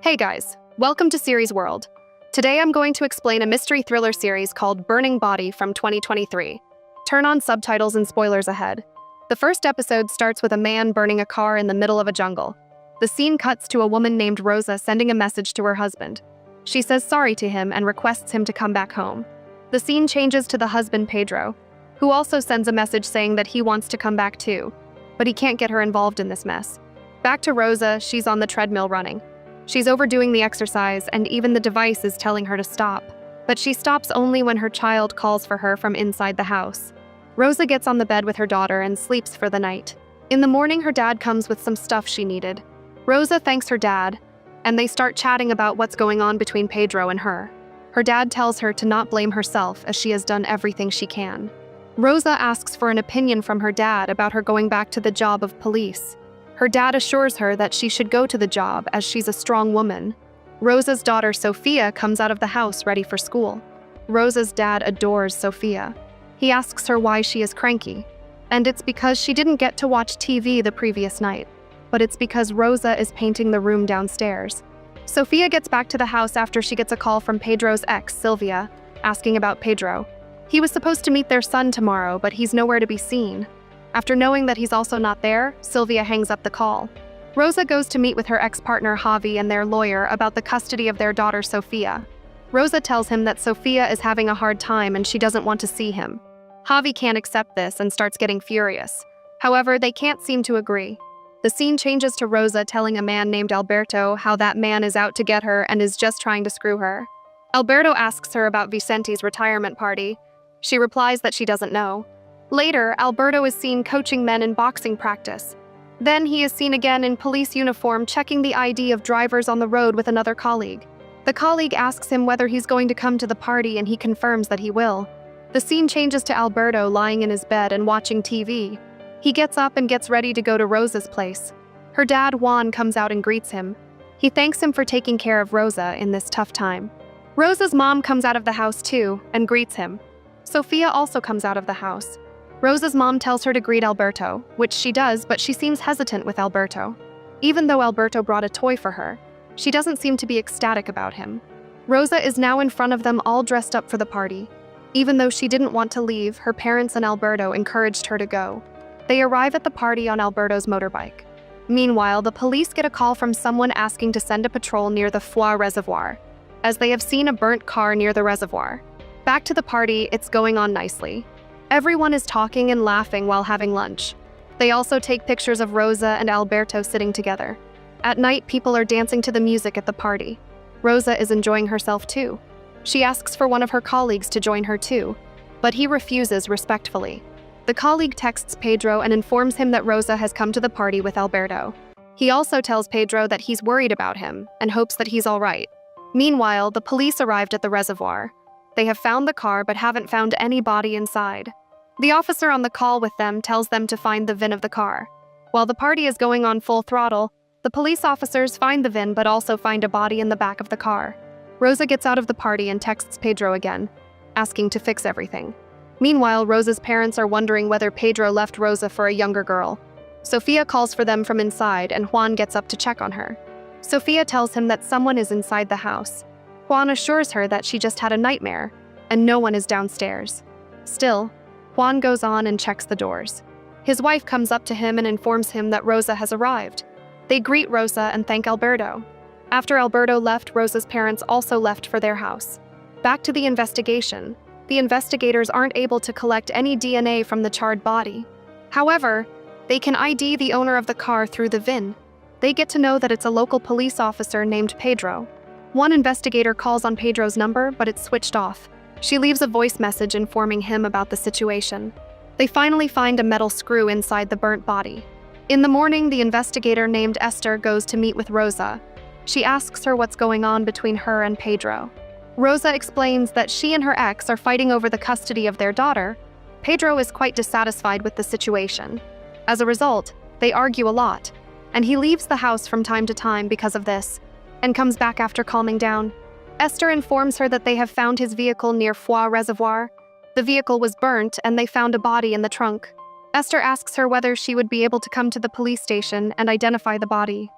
Hey guys, welcome to Series World. Today I'm going to explain a mystery thriller series called Burning Body from 2023. Turn on subtitles and spoilers ahead. The first episode starts with a man burning a car in the middle of a jungle. The scene cuts to a woman named Rosa sending a message to her husband. She says sorry to him and requests him to come back home. The scene changes to the husband Pedro, who also sends a message saying that he wants to come back too, but he can't get her involved in this mess. Back to Rosa, she's on the treadmill running. She's overdoing the exercise, and even the device is telling her to stop. But she stops only when her child calls for her from inside the house. Rosa gets on the bed with her daughter and sleeps for the night. In the morning, her dad comes with some stuff she needed. Rosa thanks her dad, and they start chatting about what's going on between Pedro and her. Her dad tells her to not blame herself as she has done everything she can. Rosa asks for an opinion from her dad about her going back to the job of police. Her dad assures her that she should go to the job as she's a strong woman. Rosa's daughter Sophia comes out of the house ready for school. Rosa's dad adores Sophia. He asks her why she is cranky, and it's because she didn't get to watch TV the previous night, but it's because Rosa is painting the room downstairs. Sophia gets back to the house after she gets a call from Pedro's ex, Sylvia, asking about Pedro. He was supposed to meet their son tomorrow, but he's nowhere to be seen. After knowing that he's also not there, Sylvia hangs up the call. Rosa goes to meet with her ex-partner Javi and their lawyer about the custody of their daughter Sophia. Rosa tells him that Sophia is having a hard time and she doesn't want to see him. Javi can't accept this and starts getting furious. However, they can't seem to agree. The scene changes to Rosa telling a man named Alberto how that man is out to get her and is just trying to screw her. Alberto asks her about Vicente's retirement party. She replies that she doesn't know. Later, Alberto is seen coaching men in boxing practice. Then he is seen again in police uniform checking the ID of drivers on the road with another colleague. The colleague asks him whether he's going to come to the party and he confirms that he will. The scene changes to Alberto lying in his bed and watching TV. He gets up and gets ready to go to Rosa's place. Her dad, Juan, comes out and greets him. He thanks him for taking care of Rosa in this tough time. Rosa's mom comes out of the house too and greets him. Sophia also comes out of the house. Rosa's mom tells her to greet Alberto, which she does, but she seems hesitant with Alberto. Even though Alberto brought a toy for her, she doesn't seem to be ecstatic about him. Rosa is now in front of them all dressed up for the party. Even though she didn't want to leave, her parents and Alberto encouraged her to go. They arrive at the party on Alberto's motorbike. Meanwhile, the police get a call from someone asking to send a patrol near the Foix Reservoir, as they have seen a burnt car near the reservoir. Back to the party, it's going on nicely. Everyone is talking and laughing while having lunch. They also take pictures of Rosa and Alberto sitting together. At night, people are dancing to the music at the party. Rosa is enjoying herself too. She asks for one of her colleagues to join her too, but he refuses respectfully. The colleague texts Pedro and informs him that Rosa has come to the party with Alberto. He also tells Pedro that he's worried about him and hopes that he's all right. Meanwhile, the police arrived at the reservoir. They have found the car but haven't found any body inside. The officer on the call with them tells them to find the VIN of the car. While the party is going on full throttle, the police officers find the VIN but also find a body in the back of the car. Rosa gets out of the party and texts Pedro again, asking to fix everything. Meanwhile, Rosa's parents are wondering whether Pedro left Rosa for a younger girl. Sophia calls for them from inside and Juan gets up to check on her. Sophia tells him that someone is inside the house. Juan assures her that she just had a nightmare, and no one is downstairs. Still, Juan goes on and checks the doors. His wife comes up to him and informs him that Rosa has arrived. They greet Rosa and thank Alberto. After Alberto left, Rosa's parents also left for their house. Back to the investigation. The investigators aren't able to collect any DNA from the charred body. However, they can ID the owner of the car through the VIN. They get to know that it's a local police officer named Pedro. One investigator calls on Pedro's number, but it's switched off. She leaves a voice message informing him about the situation. They finally find a metal screw inside the burnt body. In the morning, the investigator named Esther goes to meet with Rosa. She asks her what's going on between her and Pedro. Rosa explains that she and her ex are fighting over the custody of their daughter. Pedro is quite dissatisfied with the situation. As a result, they argue a lot, and he leaves the house from time to time because of this, and comes back after calming down. Esther informs her that they have found his vehicle near Foix Reservoir. The vehicle was burnt and they found a body in the trunk. Esther asks her whether she would be able to come to the police station and identify the body.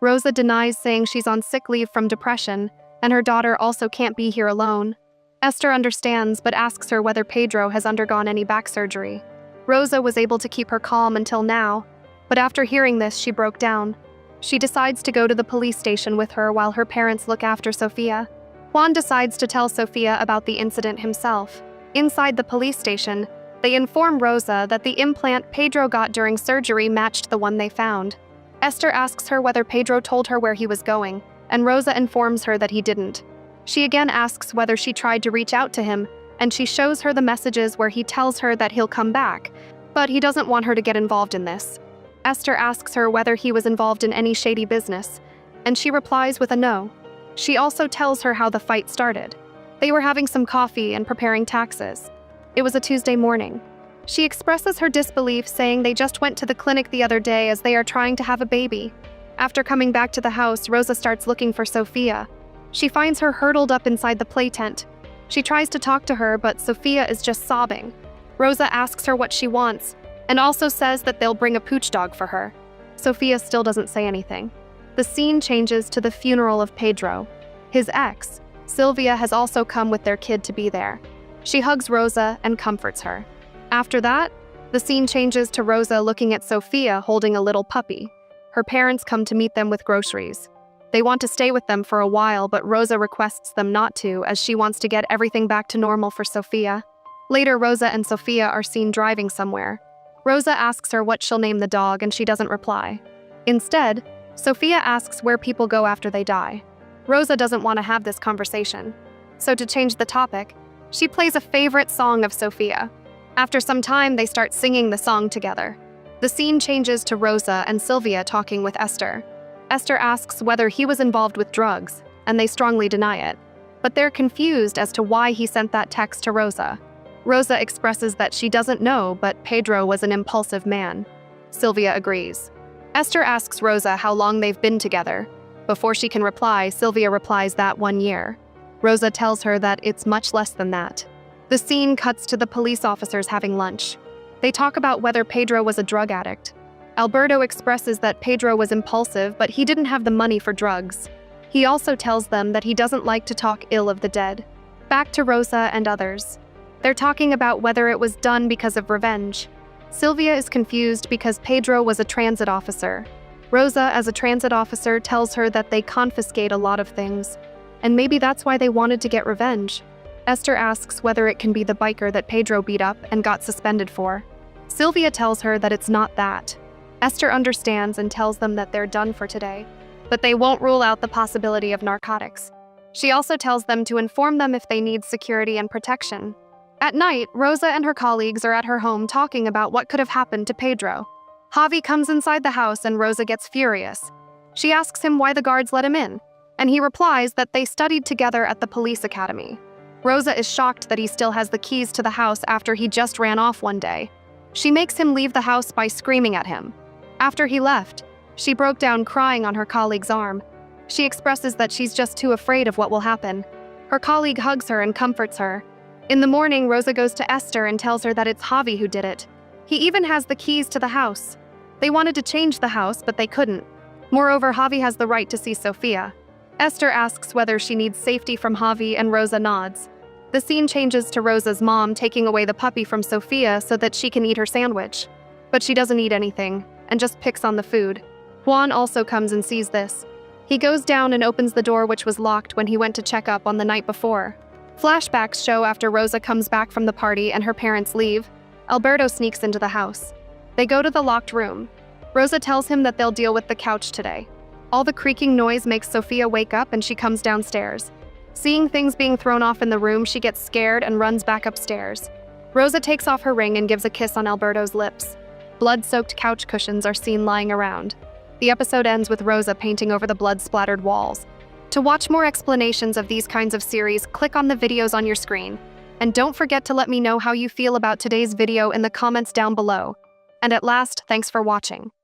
Rosa denies, saying she's on sick leave from depression, and her daughter also can't be here alone. Esther understands but asks her whether Pedro has undergone any back surgery. Rosa was able to keep her calm until now, but after hearing this, she broke down. She decides to go to the police station with her while her parents look after Sofia. Juan decides to tell Sofia about the incident himself. Inside the police station, they inform Rosa that the implant Pedro got during surgery matched the one they found. Esther asks her whether Pedro told her where he was going, and Rosa informs her that he didn't. She again asks whether she tried to reach out to him, and she shows her the messages where he tells her that he'll come back, but he doesn't want her to get involved in this. Esther asks her whether he was involved in any shady business, and she replies with a no. She also tells her how the fight started. They were having some coffee and preparing taxes. It was a Tuesday morning. She expresses her disbelief, saying they just went to the clinic the other day as they are trying to have a baby. After coming back to the house, Rosa starts looking for Sofia. She finds her hurdled up inside the play tent. She tries to talk to her, but Sofia is just sobbing. Rosa asks her what she wants, and also says that they'll bring a pooch dog for her. Sofia still doesn't say anything. The scene changes to the funeral of Pedro. His ex, Sylvia, has also come with their kid to be there. She hugs Rosa and comforts her. After that, the scene changes to Rosa looking at Sofia holding a little puppy. Her parents come to meet them with groceries. They want to stay with them for a while, but Rosa requests them not to, as she wants to get everything back to normal for Sofia. Later, Rosa and Sofia are seen driving somewhere. Rosa asks her what she'll name the dog, and she doesn't reply. Instead, Sofia asks where people go after they die. Rosa doesn't want to have this conversation. So to change the topic, she plays a favorite song of Sofia. After some time, they start singing the song together. The scene changes to Rosa and Sylvia talking with Esther. Esther asks whether he was involved with drugs, and they strongly deny it. But they're confused as to why he sent that text to Rosa. Rosa expresses that she doesn't know, but Pedro was an impulsive man. Sylvia agrees. Esther asks Rosa how long they've been together. Before she can reply, Sylvia replies that 1 year. Rosa tells her that it's much less than that. The scene cuts to the police officers having lunch. They talk about whether Pedro was a drug addict. Alberto expresses that Pedro was impulsive, but he didn't have the money for drugs. He also tells them that he doesn't like to talk ill of the dead. Back to Rosa and others. They're talking about whether it was done because of revenge. Sylvia is confused because Pedro was a transit officer. Rosa, as a transit officer, tells her that they confiscate a lot of things, and maybe that's why they wanted to get revenge. Esther asks whether it can be the biker that Pedro beat up and got suspended for. Sylvia tells her that it's not that. Esther understands and tells them that they're done for today, but they won't rule out the possibility of narcotics. She also tells them to inform them if they need security and protection. At night, Rosa and her colleagues are at her home talking about what could have happened to Pedro. Javi comes inside the house and Rosa gets furious. She asks him why the guards let him in, and he replies that they studied together at the police academy. Rosa is shocked that he still has the keys to the house after he just ran off one day. She makes him leave the house by screaming at him. After he left, she broke down crying on her colleague's arm. She expresses that she's just too afraid of what will happen. Her colleague hugs her and comforts her. In the morning, Rosa goes to Esther and tells her that it's Javi who did it. He even has the keys to the house. They wanted to change the house, but they couldn't. Moreover, Javi has the right to see Sofia. Esther asks whether she needs safety from Javi, and Rosa nods. The scene changes to Rosa's mom taking away the puppy from Sofia so that she can eat her sandwich. But she doesn't eat anything, and just picks on the food. Juan also comes and sees this. He goes down and opens the door, which was locked when he went to check up on the night before. Flashbacks show after Rosa comes back from the party and her parents leave, Alberto sneaks into the house. They go to the locked room. Rosa tells him that they'll deal with the couch today. All the creaking noise makes Sofia wake up and she comes downstairs. Seeing things being thrown off in the room, she gets scared and runs back upstairs. Rosa takes off her ring and gives a kiss on Alberto's lips. Blood-soaked couch cushions are seen lying around. The episode ends with Rosa painting over the blood-splattered walls. To watch more explanations of these kinds of series, click on the videos on your screen. And don't forget to let me know how you feel about today's video in the comments down below. And at last, thanks for watching.